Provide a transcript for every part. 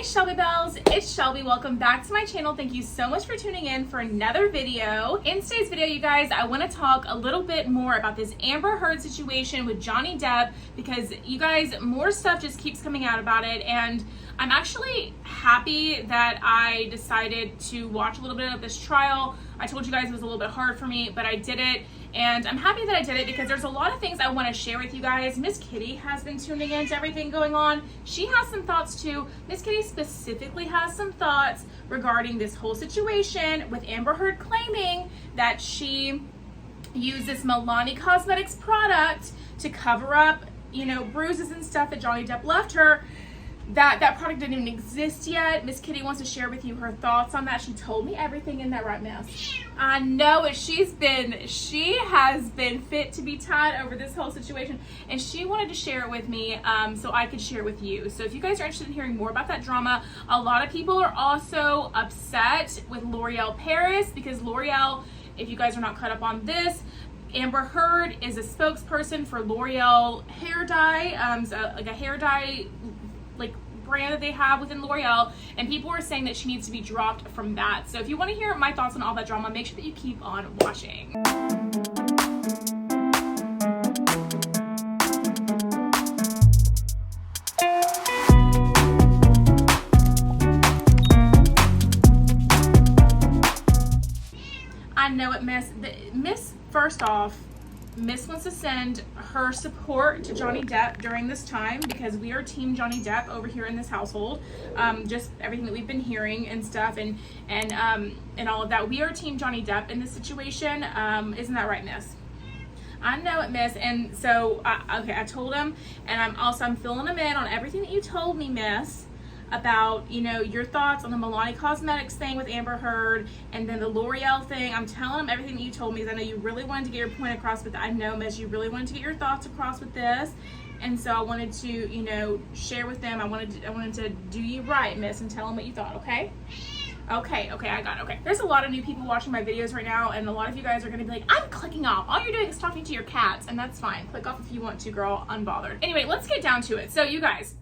Hey Shelby Bells, it's Shelby. Welcome back to my channel. Thank you so much for tuning in for another video. In today's video, you guys, I want to talk a little bit more about this Amber Heard situation with Johnny Depp because you guys, more stuff just keeps coming out about it, and I'm actually happy that I decided to watch a little bit of this trial. I told you guys it was a little bit hard for me, but I did it. And I'm happy that I did it because there's a lot of things I want to share with you guys. Miss Kitty has been tuning in to everything going on. She has some thoughts too. Miss Kitty specifically has some thoughts regarding this whole situation with Amber Heard claiming that she used this Milani Cosmetics product to cover up, you know, bruises and stuff that Johnny Depp left her. That product didn't even exist yet. Miss Kitty wants to share with you her thoughts on that. She told me everything in that, right, Miss? I know it. She has been fit to be tied over this whole situation, and she wanted to share it with me so I could share it with you. So if you guys are interested in hearing more about that drama, a lot of people are also upset with L'Oreal Paris because L'Oreal, if you guys are not caught up on this, Amber Heard is a spokesperson for L'Oreal hair dye, like a hair dye like brand that they have within L'Oreal, and people are saying that she needs to be dropped from that. So if you want to hear my thoughts on all that drama, make sure that you keep on watching. I know it, Miss. First off, Miss wants to send her support to Johnny Depp during this time because we are team Johnny Depp over here in this household. Just everything that we've been hearing and stuff and all of that. We are team Johnny Depp in this situation. Isn't that right, Miss? I know it, Miss. And so, I told him, and I'm filling him in on everything that you told me, Miss, about, you know, your thoughts on the Milani Cosmetics thing with Amber Heard and then the L'Oreal thing. I'm telling them everything that you told me because I know you really wanted to get your point across, but I know, Miss, you really wanted to get your thoughts across with this. And so I wanted to, you know, share with them. I wanted to do you right, Miss, and tell them what you thought, okay? Okay, I got it, okay. There's a lot of new people watching my videos right now, and a lot of you guys are gonna be like, I'm clicking off. All you're doing is talking to your cats, and that's fine. Click off if you want to, girl, unbothered. Anyway, let's get down to it. So you guys,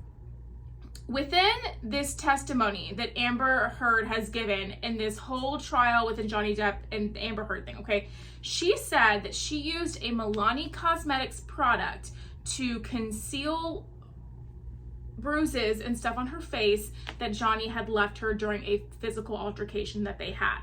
within this testimony that Amber Heard has given in this whole trial within Johnny Depp and the Amber Heard thing, okay, she said that she used a Milani Cosmetics product to conceal bruises and stuff on her face that Johnny had left her during a physical altercation that they had.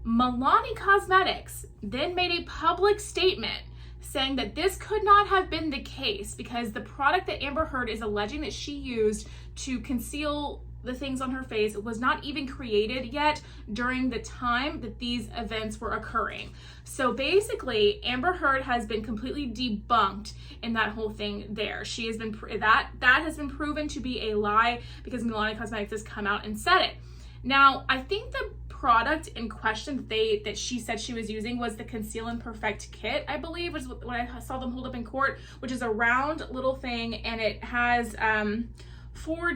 Milani Cosmetics then made a public statement saying that this could not have been the case because the product that Amber Heard is alleging that she used to conceal the things on her face was not even created yet during the time that these events were occurring. So basically, Amber Heard has been completely debunked in that whole thing there. She has been, that has been proven to be a lie because Milani Cosmetics has come out and said it. Now, I think the product in question that she said she was using was the Conceal and Perfect kit, I believe, which is what I saw them hold up in court, which is a round little thing, and it has 4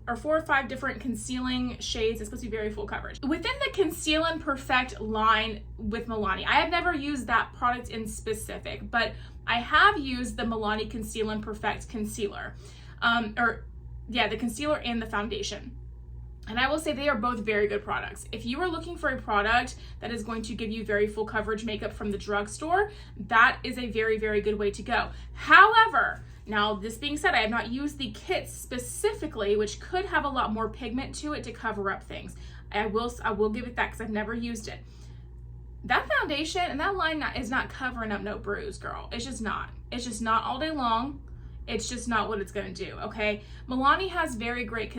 or 5 different concealing shades. It's supposed to be very full coverage. Within the Conceal and Perfect line with Milani, I have never used that product in specific, but I have used the Milani Conceal and Perfect concealer, the concealer and the foundation. And I will say they are both very good products. If you are looking for a product that is going to give you very full coverage makeup from the drugstore, that is a very, very good way to go. However, now this being said, I have not used the kits specifically, which could have a lot more pigment to it to cover up things. I will give it that because I've never used it. That foundation and that line is not covering up no bruise, girl. It's just not. It's just not all day long. It's just not what it's going to do, okay? Milani has very great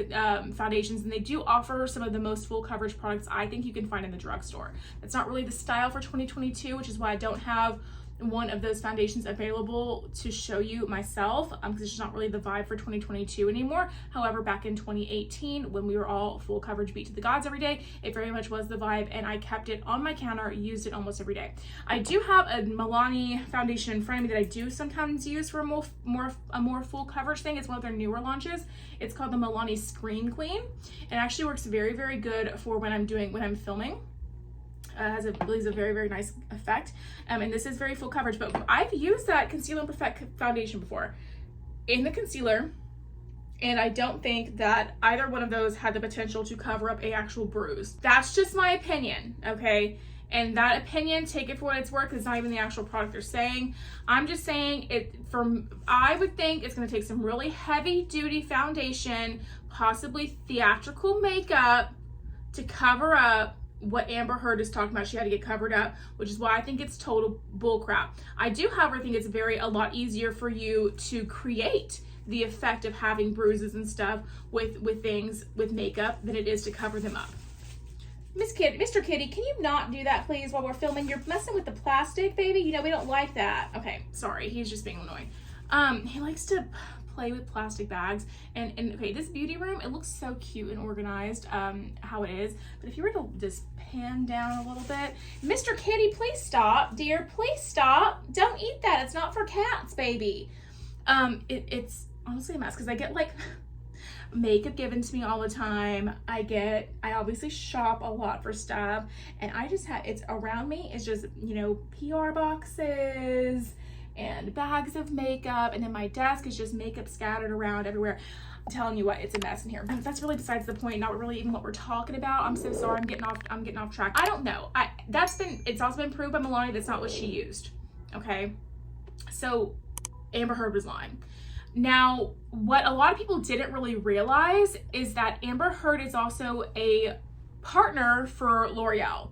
foundations, and they do offer some of the most full coverage products I think you can find in the drugstore. It's not really the style for 2022, which is why I don't have one of those foundations available to show you myself because it's just not really the vibe for 2022 anymore. However, back in 2018, when we were all full coverage beat to the gods every day, it very much was the vibe, and I kept it on my counter, used it almost every day. I do have a Milani foundation in front of me that I do sometimes use for a more full coverage thing. It's one of their newer launches. It's called the Milani Screen Queen. It actually works very, very good for when I'm filming. Has a very, very nice effect. And this is very full coverage, but I've used that Conceal and Perfect foundation before. In the concealer, And I don't think that either one of those had the potential to cover up a actual bruise. That's just my opinion, okay? And that opinion, take it for what it's worth, it's not even the actual product they're saying. I'm just saying I would think it's gonna take some really heavy duty foundation, possibly theatrical makeup to cover up what Amber Heard is talking about. She had to get covered up, which is why I think it's total bullcrap. I do, however, think it's a lot easier for you to create the effect of having bruises and stuff with makeup than it is to cover them up. Mr. Kitty, can you not do that, please, while we're filming? You're messing with the plastic, baby. You know, we don't like that. Okay, sorry. He's just being annoying. He likes to play with plastic bags. And okay, this beauty room, it looks so cute and organized, how it is. But if you were to just pan down a little bit. Mr. Kitty, please stop. Dear, please stop. Don't eat that. It's not for cats, baby. It's honestly a mess because I get like makeup given to me all the time. I obviously shop a lot for stuff, and I just have, it's around me, it's just, you know, PR boxes and bags of makeup, and then my desk is just makeup scattered around everywhere. I'm telling you what, it's a mess in here. That's really besides the point, not really even what we're talking about. I'm so sorry, I'm getting off track. I don't know. It's also been proved by Milani that's not what she used. Okay? So Amber Heard was lying. Now, what a lot of people didn't really realize is that Amber Heard is also a partner for L'Oreal,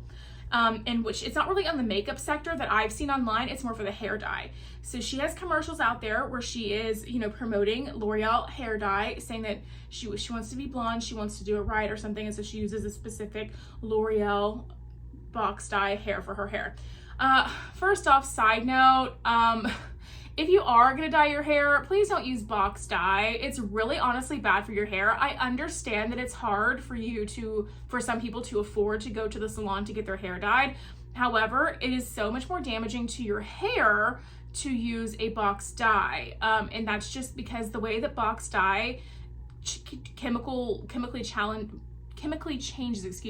in which it's not really on the makeup sector that I've seen online. It's more for the hair dye. So she has commercials out there where she is, you know, promoting L'Oreal hair dye, saying that she wants to be blonde, she wants to do it right or something, and so she uses a specific L'Oreal box dye hair for her hair. First off, side note, if you are gonna dye your hair, please don't use box dye. It's really honestly bad for your hair. I understand that it's hard for some people to afford to go to the salon to get their hair dyed. However, it is so much more damaging to your hair to use a box dye. And that's just because the way that box dye chemically changes,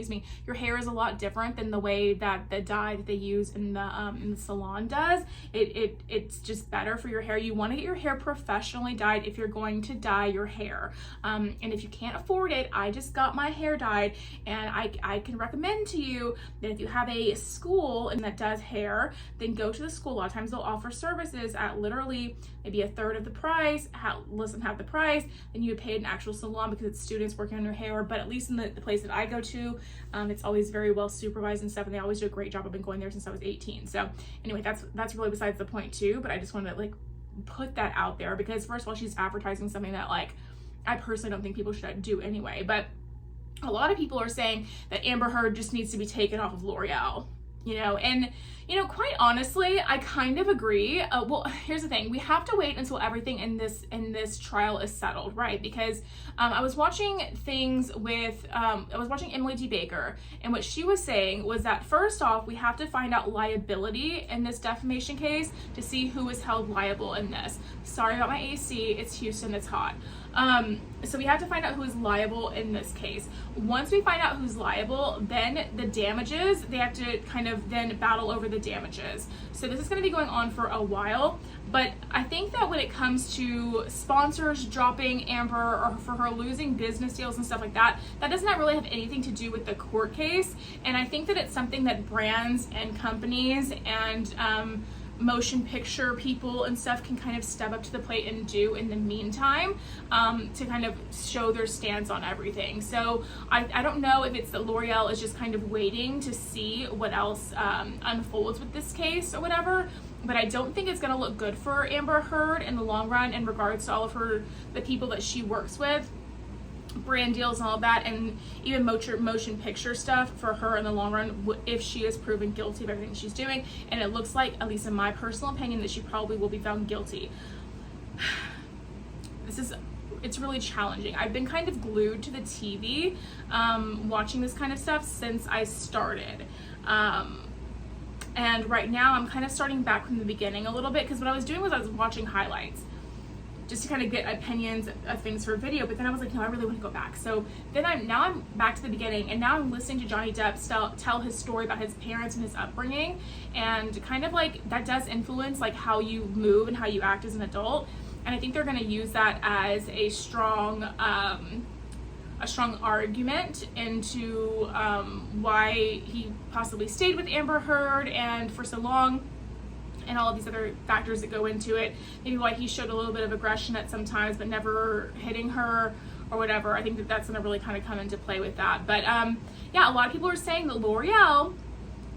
your hair is a lot different than the way that the dye that they use in the salon does. It's just better for your hair. You want to get your hair professionally dyed if you're going to dye your hair. And if you can't afford it, I just got my hair dyed, and I can recommend to you that if you have a school and that does hair, then go to the school. A lot of times they'll offer services at literally maybe a third of the price, less than half the price, than you would pay an actual salon because it's students working on your hair. But at least in the place that I go to, it's always very well supervised and stuff, and they always do a great job. I've been going there since I was 18. So anyway, that's really besides the point too, but I just wanted to like put that out there because first of all, she's advertising something that like I personally don't think people should do anyway. But a lot of people are saying that Amber Heard just needs to be taken off of L'Oreal, you know, and you know, quite honestly, I kind of agree. Well, here's the thing. We have to wait until everything in this trial is settled, right? Because I was watching things with, I was watching Emily D. Baker, and what she was saying was that first off, we have to find out liability in this defamation case to see who is held liable in this. Sorry about my AC. It's Houston. It's hot. So we have to find out who is liable in this case. Once we find out who's liable, then the damages, they have to kind of then battle over the damages. So this is going to be going on for a while, but I think that when it comes to sponsors dropping Amber or for her losing business deals and stuff like that, that does not really have anything to do with the court case. And I think that it's something that brands and companies and motion picture people and stuff can kind of step up to the plate and do in the meantime, to kind of show their stance on everything. So I don't know if it's that L'Oreal is just kind of waiting to see what else unfolds with this case or whatever, but I don't think it's going to look good for Amber Heard in the long run in regards to all of the people that she works with, brand deals and all that, and even motion picture stuff for her in the long run if she is proven guilty of everything she's doing. And it looks like, at least in my personal opinion, that she probably will be found guilty. It's really challenging. I've been kind of glued to the TV watching this kind of stuff since I started. And right now I'm kind of starting back from the beginning a little bit, because what I was doing was I was watching highlights just to kind of get opinions of things for a video, but then I was like, no, I really want to go back. So then I'm back to the beginning, and now I'm listening to Johnny Depp tell his story about his parents and his upbringing, and kind of like that does influence like how you move and how you act as an adult. And I think they're going to use that as a strong argument into why he possibly stayed with Amber Heard and for so long, and all of these other factors that go into it. Maybe why he showed a little bit of aggression at some times, but never hitting her or whatever. I think that that's going to really kind of come into play with that. But yeah, a lot of people are saying that L'Oreal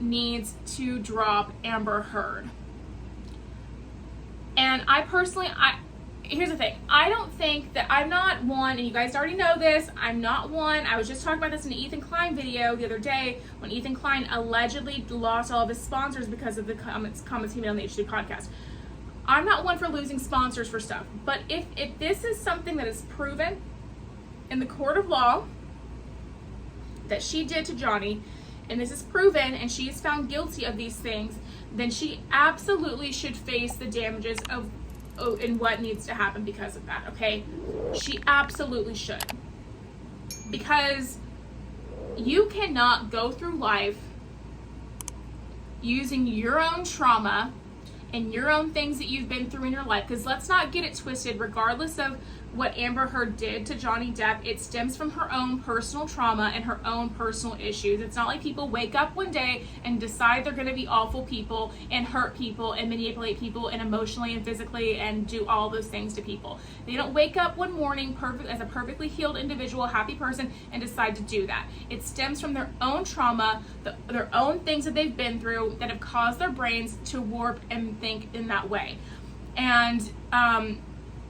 needs to drop Amber Heard. And I personally, here's the thing. I don't think that, I'm not one, and you guys already know this, I'm not one. I was just talking about this in an Ethan Klein video the other day when Ethan Klein allegedly lost all of his sponsors because of the comments he made on the H2 podcast. I'm not one for losing sponsors for stuff. But if this is something that is proven in the court of law that she did to Johnny, and this is proven and she is found guilty of these things, then she absolutely should face the damages of and what needs to happen because of that, okay? She absolutely should. Because you cannot go through life using your own trauma and your own things that you've been through in your life. Because let's not get it twisted, regardless of what Amber Heard did to Johnny Depp, it stems from her own personal trauma and her own personal issues. It's not like people wake up one day and decide they're going to be awful people and hurt people and manipulate people and emotionally and physically and do all those things to people. They don't wake up one morning as a perfectly healed individual, happy person, and decide to do that. It stems from their own trauma, their own things that they've been through that have caused their brains to warp and think in that way. And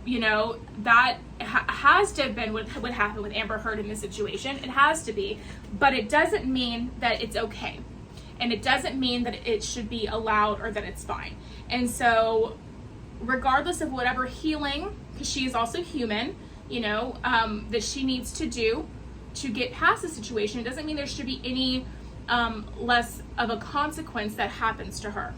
you know, that has to have been what happened with Amber Heard in this situation. It has to be. But it doesn't mean that it's okay. And it doesn't mean that it should be allowed or that it's fine. And so, regardless of whatever healing, because she is also human, you know, that she needs to do to get past the situation, it doesn't mean there should be any less of a consequence that happens to her.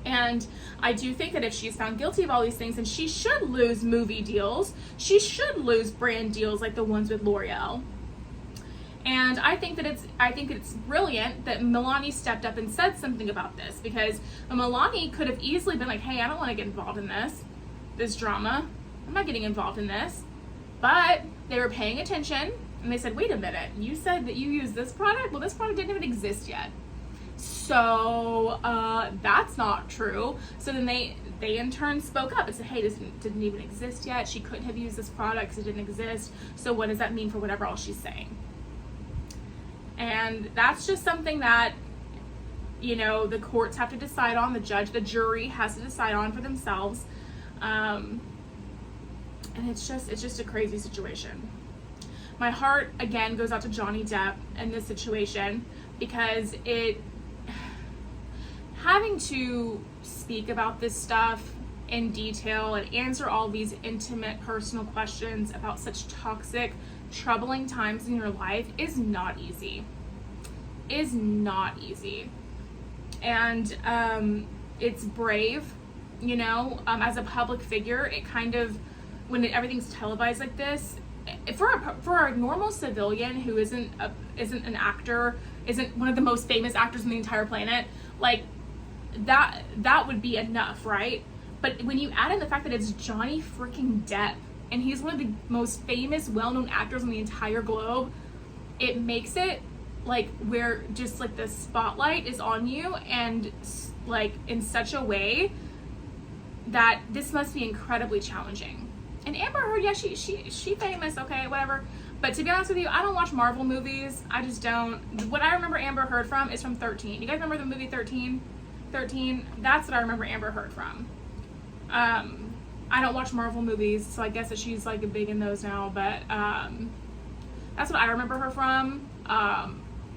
And I do think that if she's found guilty of all these things, then she should lose movie deals. She should lose brand deals like the ones with L'Oreal. And I think it's brilliant that Milani stepped up and said something about this, because Milani could have easily been like, hey, I don't want to get involved in this drama. I'm not getting involved in this. But they were paying attention and they said, wait a minute, you said that you use this product? Well, this product didn't even exist yet. So that's not true. So then they in turn spoke up and said, hey, this didn't even exist yet. She couldn't have used this product because it didn't exist. So what does that mean for whatever else she's saying? And that's just something that, you know, the courts have to decide on. The jury has to decide on for themselves. And it's just a crazy situation. My heart, again, goes out to Johnny Depp in this situation, because having to speak about this stuff in detail and answer all these intimate personal questions about such toxic, troubling times in your life is not easy. And it's brave, you know, as a public figure. It kind of, when everything's televised like this, for a normal civilian who isn't an actor, isn't one of the most famous actors on the entire planet, like that would be enough, right? But when you add in the fact that it's Johnny freaking Depp, and he's one of the most famous, well-known actors on the entire globe, it makes it like where just like the spotlight is on you, and like in such a way that this must be incredibly challenging. And Amber Heard, yeah, she famous, okay, whatever. But to be honest with you, I don't watch Marvel movies. I just don't. What I remember Amber Heard from is from 13. You guys remember the movie 13? 13, that's what I remember Amber Heard from. I don't watch Marvel movies, so I guess that she's like big in those now, but that's what I remember her from,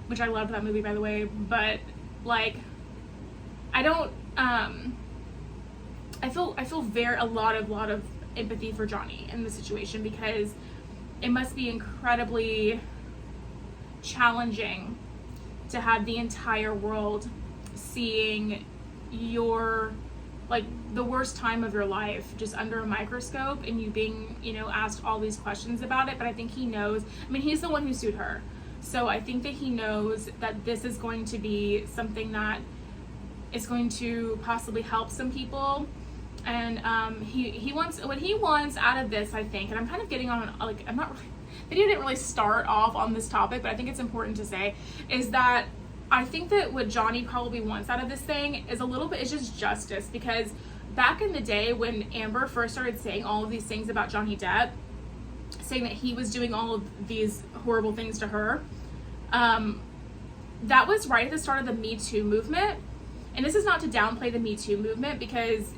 which I loved that movie, by the way. But like, I don't, I feel a lot of empathy for Johnny in this situation, because it must be incredibly challenging to have the entire world seeing your, like, the worst time of your life just under a microscope, and you being, you know, asked all these questions about it. But I think he knows, I mean, he's the one who sued her, so I think that he knows that this is going to be something that is going to possibly help some people, And he wants, what he wants out of this, I think, and I'm kind of getting on, like, I'm not really, video didn't really start off on this topic, but I think it's important to say, is that I think that what Johnny probably wants out of this thing is a little bit, is just justice, because back in the day when Amber first started saying all of these things about Johnny Depp, saying that he was doing all of these horrible things to her, that was right at the start of the Me Too movement. And this is not to downplay the Me Too movement, because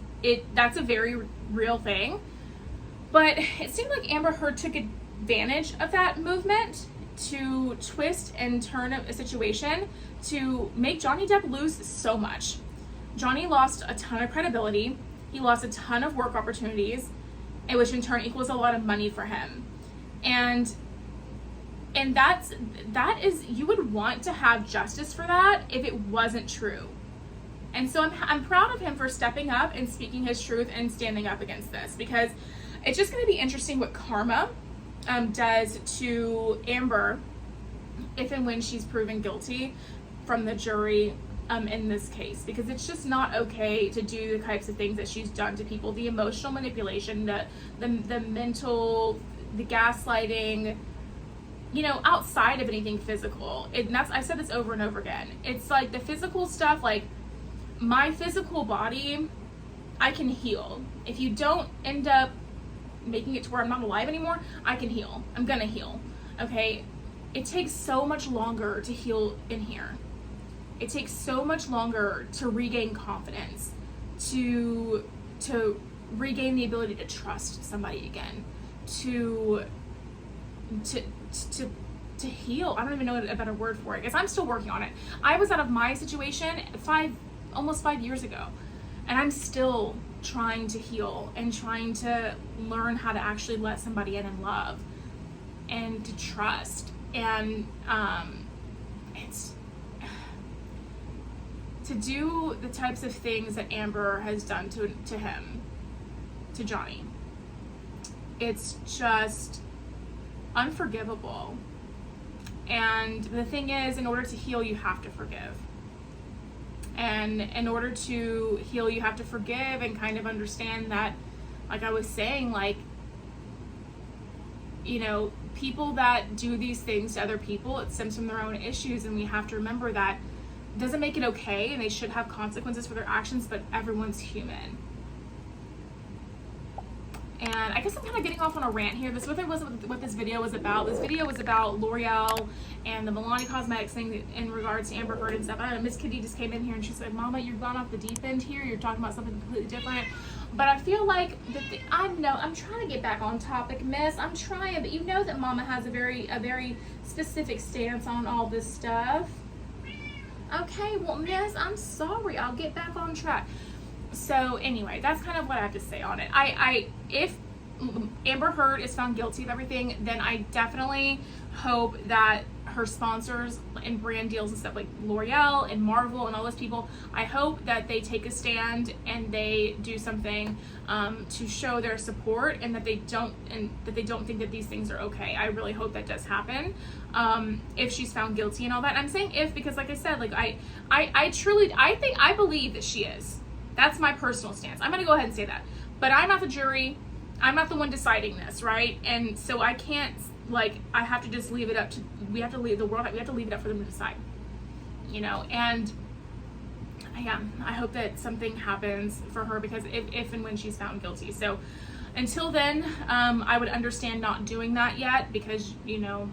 that's a very real thing. But it seemed like Amber Heard took advantage of that movement to twist and turn a situation to make Johnny Depp lose so much. Johnny lost a ton of credibility. He lost a ton of work opportunities, and which in turn equals a lot of money for him. And that is, you would want to have justice for that if it wasn't true. And so I'm proud of him for stepping up and speaking his truth and standing up against this, because it's just going to be interesting what karma does to Amber if and when she's proven guilty from the jury in this case, because it's just not okay to do the types of things that she's done to people, the emotional manipulation, the mental, the gaslighting, you know, outside of anything physical. And that's, I said this over and over again, it's like the physical stuff, like my physical body, I can heal. If you don't end up making it to where I'm not alive anymore, I can heal. I'm gonna heal. Okay? It takes so much longer to heal in here. It takes so much longer to regain confidence, to regain the ability to trust somebody again, to heal. I don't even know a better word for it, because I'm still working on it. I was out of my situation almost 5 years ago, and I'm still trying to heal and trying to learn how to actually let somebody in and love and to trust. And it's to do the types of things that Amber has done to him, to Johnny, it's just unforgivable. And the thing is, in order to heal, you have to forgive. And in order to heal, you have to forgive and kind of understand that, like I was saying, like, you know, people that do these things to other people, it stems from their own issues, and we have to remember that it doesn't make it okay, and they should have consequences for their actions, but everyone's human. And I guess I'm kind of getting off on a rant here. This wasn't what this video was about. This video was about L'Oreal and the Milani Cosmetics thing in regards to Amber Heard and stuff. I don't know, Miss Kitty just came in here and she said, Mama, you've gone off the deep end here. You're talking about something completely different. But I feel like, I'm trying to get back on topic, Miss. I'm trying, but you know that Mama has a very specific stance on all this stuff. Okay, well, Miss, I'm sorry. I'll get back on track. So anyway, that's kind of what I have to say on it. If Amber Heard is found guilty of everything, then I definitely hope that her sponsors and brand deals and stuff like L'Oreal and Marvel and all those people, I hope that they take a stand and they do something to show their support, and that they don't think that these things are okay. I really hope that does happen if she's found guilty and all that. And I'm saying if, because like I said, like I believe that she is. That's my personal stance. I'm going to go ahead and say that. But I'm not the jury. I'm not the one deciding this, right? And so I can't, like, I have to just leave it up to, we have to leave it up for them to decide, you know? And yeah, I hope that something happens for her, because if and when she's found guilty. So until then, I would understand not doing that yet, because, you know,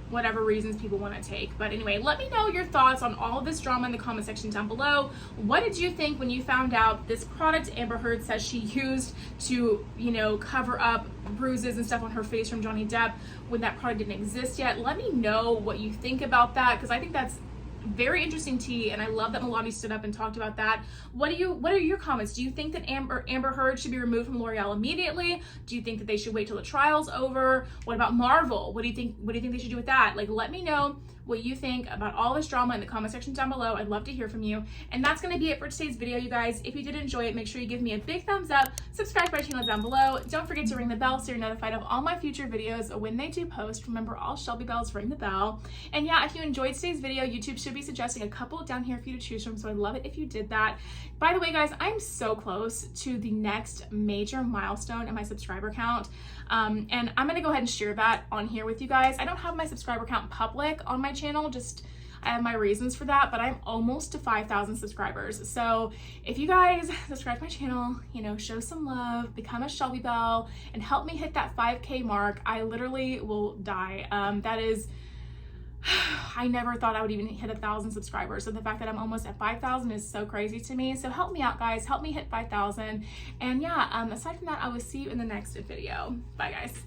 whatever reasons people want to take. But anyway, let me know your thoughts on all of this drama in the comment section down below. What did you think when you found out this product Amber Heard says she used to, you know, cover up bruises and stuff on her face from Johnny Depp, when that product didn't exist yet? Let me know what you think about that, because I think that's very interesting tea, and I love that Milani stood up and talked about that. What are your comments? Do you think that Amber Heard should be removed from L'Oreal immediately? Do you think that they should wait till the trial's over? What about Marvel? What do you think they should do with that? Like, let me know what you think about all this drama in the comment section down below. I'd love to hear from you. And that's going to be it for today's video, you guys. If you did enjoy it, make sure you give me a big thumbs up, subscribe to my channel down below. Don't forget to ring the bell so you're notified of all my future videos when they do post. Remember, all Shelby bells ring the bell. And yeah, if you enjoyed today's video, YouTube should should be suggesting a couple down here for you to choose from, so I'd love it if you did that. By the way, guys, I'm so close to the next major milestone in my subscriber count, and I'm gonna go ahead and share that on here with you guys. I don't have my subscriber count public on my channel, just I have my reasons for that, but I'm almost to 5,000 subscribers. So if you guys subscribe to my channel, you know, show some love, become a Shelby Belle, and help me hit that 5K mark, I literally will die. That is, I never thought I would even hit 1,000 subscribers. So the fact that I'm almost at 5,000 is so crazy to me. So help me out, guys. Help me hit 5,000. And yeah, aside from that, I will see you in the next video. Bye, guys.